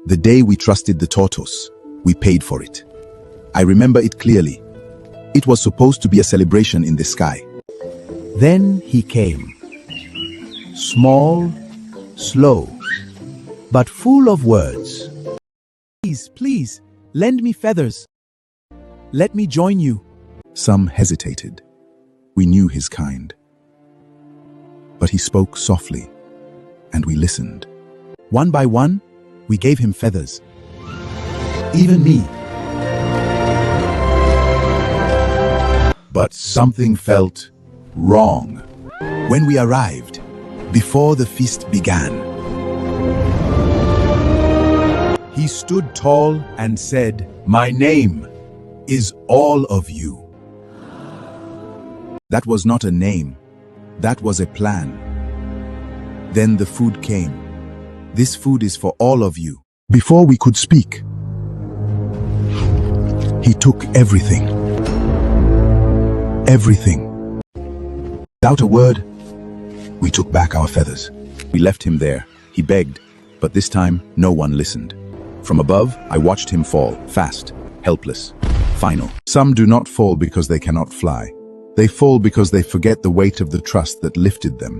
The day we trusted the tortoise, we paid for it. I remember it clearly. It was supposed to be a celebration in the sky. Then he came. Small, slow, but full of words. Please, please, lend me feathers. Let me join you. Some hesitated. We knew his kind. But he spoke softly, and we listened. One by one, we gave him feathers. Even me. But something felt wrong when we arrived, before the feast began. He stood tall and said, "My name is all of you." That was not a name. That was a plan. Then the food came. "This food is for all of you." Before we could speak, he took everything. Everything. Without a word, we took back our feathers. We left him there. He begged, but this time no one listened. From above, I watched him fall, fast, helpless, final. Some do not fall because they cannot fly. They fall because they forget the weight of the trust that lifted them.